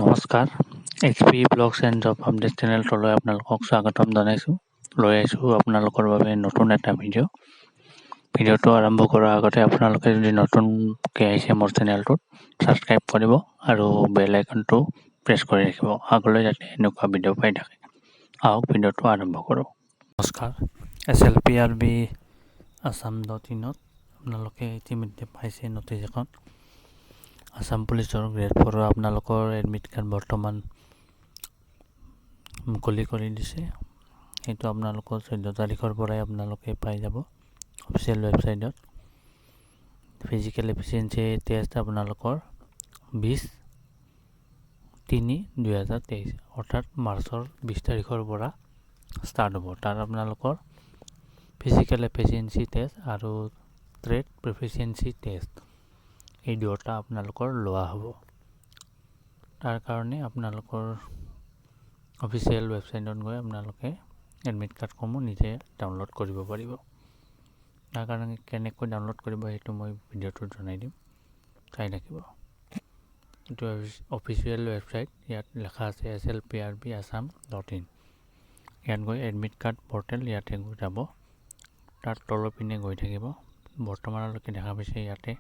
নমস্কাৰ HP blogs and job update চেনেলটোলৈ আপোনালোকক স্বাগতম জনাইছোঁ। লৈ আহিছোঁ আপোনালোকৰ বাবে নতুন এটা ভিডিঅ'টো আৰম্ভ কৰাৰ আগতে আপোনালোকে যদি নতুনকৈ আহিছে মোৰ চেনেলটোত ছাবস্ক্ৰাইব কৰিব আৰু বেল আইকনটো প্ৰেছ কৰি ৰাখিব আগলৈ যাতে এনেকুৱা ভিডিঅ' পাই থাকে। আহক ভিডিঅ'টো আৰম্ভ কৰোঁ। নমস্কাৰ Assam.in-ত আপোনালোকে ইতিমধ্যে পাইছে নটিচ এখন। আসাম পুলিচৰ গ্ৰেড 4 আপোনালোকৰ এডমিট কাৰ্ড বৰ্তমান মুকলি কৰি দিছে। এইটো আপোনালোকৰ 14 তাৰিখৰ পৰাই আপোনালোকে পাই যাব অফিচিয়েল ৱেবছাইটত। ফিজিকেল এফিচিয়েঞ্চি টেষ্ট আপোনালোকৰ 20/3/2023 অৰ্থাৎ মাৰ্চৰ 20 তাৰিখৰ পৰা ষ্টাৰ্ট হ'ব। তাত আপোনালোকৰ ফিজিকেল এফিচিয়েঞ্চি টেষ্ট আৰু ট্ৰেড প্ৰফিচিয়েঞ্চি টেষ্ট এই দুটা আপোনালোকৰ লোৱা হ'ব। তাৰ কাৰণে আপোনালোকৰ অফিচিয়েল ৱেবছাইটত গৈ আপোনালোকে এডমিট কাৰ্ডসমূহ নিজে ডাউনলোড কৰিব পাৰিব। তাৰ কাৰণে কেনেকৈ ডাউনলোড কৰিব সেইটো মই ভিডিঅ'টোত জনাই দিম, চাই থাকিব। এইটো অফিচিয়েল ৱেবছাইট, ইয়াত লেখা আছে slprbassam.in। ইয়াত গৈ এডমিট কাৰ্ড পৰ্টেল ইয়াতে যাব, তাত তলৰ পিনে গৈ থাকিব। বৰ্তমানলৈকে দেখা পাইছে ইয়াতে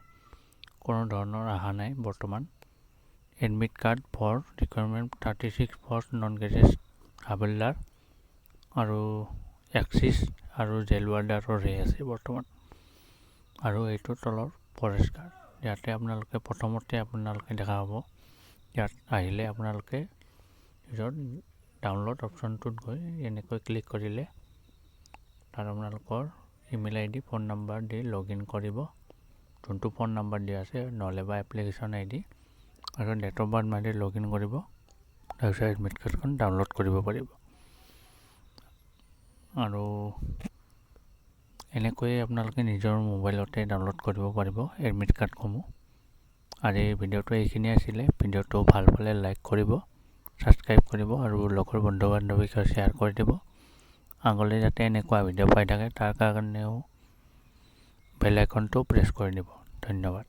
কোনো ধৰণৰ অহা নাই। বৰ্তমান admit card for requirement 36 for non graduate হাবিলদাৰ আৰু এক্সিছ আৰু জেল ৱাৰ্ডাৰৰহে আছে বৰ্তমান। আৰু এইটো তলৰ ফৰেষ্ট গাৰ্ড। ইয়াতে আপোনালোকে প্ৰথমতে আপোনালোকে দেখা হ'ব, ইয়াত আহিলে আপোনালোকে নিজৰ ডাউনলোড অপশ্যনটোত গৈ এনেকৈ ক্লিক কৰিলে তাত আপোনালোকৰ email ID phone number the log in কৰিব। যোনটো ফোন নম্বৰ দিয়া আছে নহ'লে বা এপ্লিকেশ্যন ID আৰু ডেট অফ বাৰ্থ মাৰি লগ ইন কৰিব। তাৰপিছত এডমিট কাৰ্ডখন ডাউনলোড কৰিব পাৰিব। আৰু এনেকৈয়ে আপোনালোকে নিজৰ মোবাইলতে ডাউনলোড কৰিব পাৰিব এডমিট কাৰ্ডসমূহ। আৰু এই ভিডিঅ'টো এইখিনিয়ে আছিলে। ভিডিঅ'টো ভাল পালে লাইক কৰিব, ছাবস্ক্ৰাইব কৰিব আৰু লগৰ বন্ধু বান্ধৱীক শ্বেয়াৰ কৰি দিব। আগলৈ যাতে এনেকুৱা ভিডিঅ' পাই থাকে তাৰ কাৰণেও বেল আইকনটো প্ৰেছ কৰি দিব। ধন্যবাদ।